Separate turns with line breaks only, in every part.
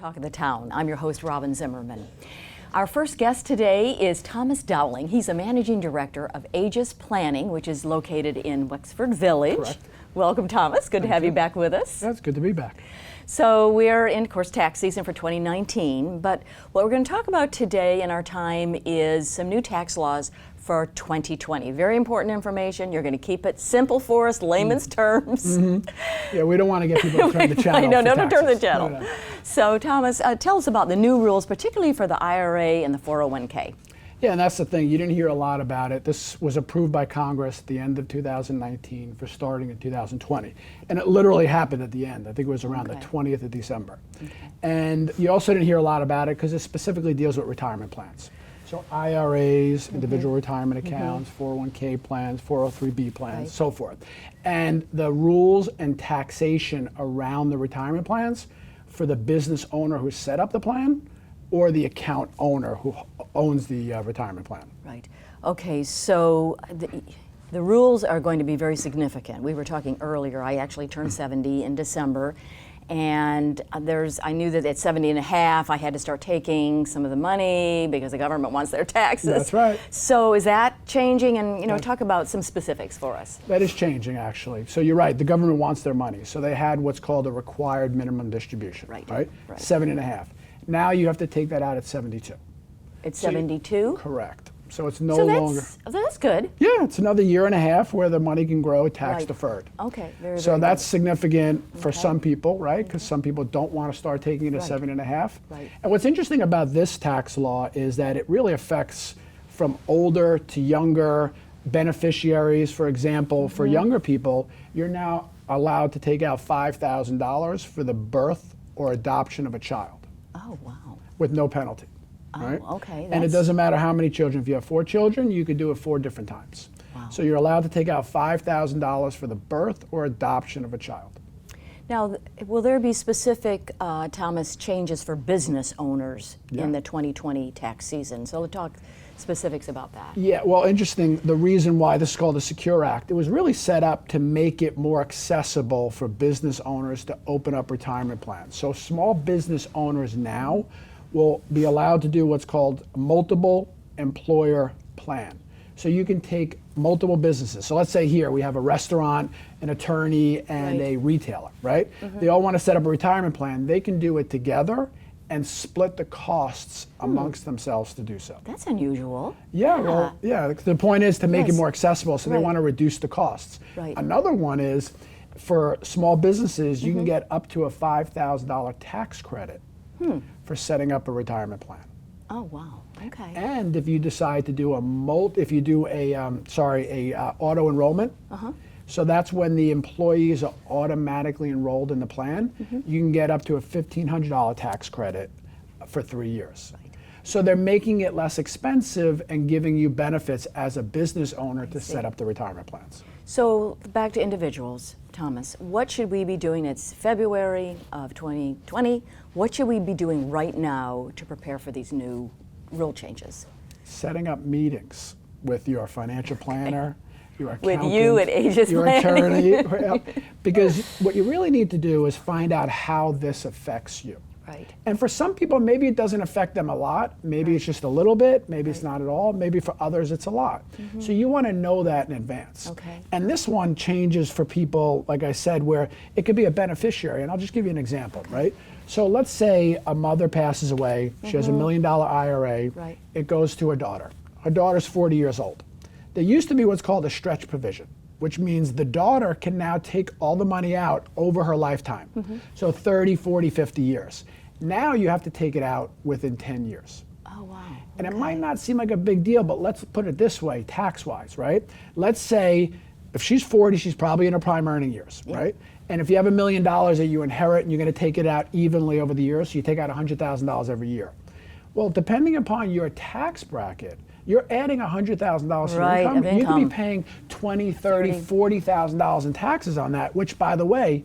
Talk of the Town. I'm your host, Robin Zimmerman. Our first guest today is Thomas Dowling. He's a managing director of Aegis Planning, which is located in Wexford Village.
Correct.
Welcome, Thomas. Good to have you back with us.
That's good to be back.
So we're in, of course, tax season for 2019, but what we're going to talk about today in our time is some new tax laws for 2020. Very important information. You're going to keep it simple for us, layman's terms.
Mm-hmm. Yeah, we don't want to get people to turn the channel.
I know,
no,
don't turn the channel.
No.
So, Thomas, tell us about the new rules, particularly for the IRA and the 401k.
Yeah, and that's the thing. You didn't hear a lot about it. This was approved by Congress at the end of 2019 for starting in 2020. And it literally happened at the end. I think it was around the 20th of December. And you also didn't hear a lot about it because it specifically deals with retirement plans. So IRAs, individual retirement accounts, 401k plans, 403b plans, so forth. And the rules and taxation around the retirement plans for the business owner who set up the plan or the account owner who owns the retirement plan.
Right. Okay, so the rules are going to be very significant. We were talking earlier, I actually turned 70 in December, and I knew that at 70 and a half I had to start taking some of the money because the government wants their taxes.
That's right.
So is that changing? And talk about some specifics for us.
That is changing, actually. So you're right, the government wants their money. So they had what's called a required minimum distribution, right? 70 and a half. Now you have to take that out at 72.
It's 72?
Correct. So it's no longer.
That's good.
Yeah, it's another year and a half where the money can grow tax deferred.
Okay, very
So
very
that's
good.
significant for some people, right? Because some people don't want to start taking it at 7 and a half.
Right.
And what's interesting about this tax law is that it really affects from older to younger beneficiaries. For example, for younger people, you're now allowed to take out $5,000 for the birth or adoption of a child.
Oh, wow.
With no penalty. Right?
Oh, okay.
And it doesn't matter how many children. If you have 4 children, you could do it 4 different times.
Wow.
So you're allowed to take out $5,000 for the birth or adoption of a child.
Now, will there be specific, Thomas, changes for business owners in the 2020 tax season? So we'll talk specifics about that.
Yeah, well, interesting. The reason why this is called the Secure Act, it was really set up to make it more accessible for business owners to open up retirement plans. So small business owners now will be allowed to do what's called a multiple employer plan. So you can take multiple businesses. So let's say here we have a restaurant, an attorney, and a retailer, right? They all want to set up a retirement plan. They can do it together and split the costs amongst themselves to do so.
That's unusual.
Yeah, well, the point is to make it more accessible, so they
Right.
want to reduce the costs.
Right.
Another one is for small businesses, you can get up to a $5,000 tax credit for setting up a retirement plan.
Oh, wow. Okay.
And if you decide to do auto enrollment, so that's when the employees are automatically enrolled in the plan, you can get up to a $1,500 tax credit for 3 years. Right. So they're making it less expensive and giving you benefits as a business owner to set up the retirement plans.
So back to individuals, Thomas, what should we be doing? It's February of 2020. What should we be doing right now to prepare for these new rule changes?
Setting up meetings with your financial planner, your accountant,
With you at Aegis
your
Planning.
attorney, because what you really need to do is find out how this affects you.
Right.
And for some people, maybe it doesn't affect them a lot. Maybe it's just a little bit. Maybe it's not at all. Maybe for others, it's a lot. So you want to know that in advance.
Okay.
And this one changes for people, like I said, where it could be a beneficiary. And I'll just give you an example, right? So let's say a mother passes away. She has $1 million IRA.
Right.
It goes to her daughter. Her daughter's 40 years old. There used to be what's called a stretch provision, which means the daughter can now take all the money out over her lifetime. So 30, 40, 50 years. Now you have to take it out within 10 years.
Oh, wow.
And it might not seem like a big deal, but let's put it this way, tax-wise, right? Let's say if she's 40, she's probably in her prime earning years, right? And if you have $1 million that you inherit and you're going to take it out evenly over the years, so you take out $100,000 every year. Well, depending upon your tax bracket, you're adding $100,000 to your income. You could be paying $20,000, $30,000, $40,000 in taxes on that, which, by the way,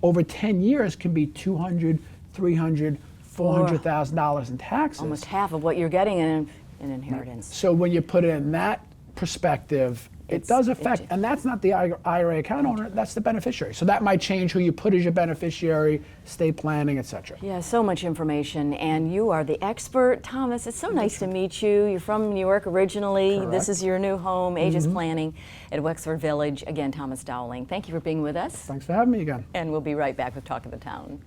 over 10 years can be $200,000, $300,000, $400,000 in taxes.
Almost half of what you're getting in inheritance.
So when you put it in that perspective, it does affect, and that's not the IRA account owner, that's the beneficiary. So that might change who you put as your beneficiary, estate planning, et cetera.
Yeah, so much information, and you are the expert. Thomas, it's so nice to meet you. You're from New York originally.
Correct.
This is your new home, Aegis Planning at Wexford Village. Again, Thomas Dowling, thank you for being with us.
Thanks for having me again.
And we'll be right back with Talk of the Town.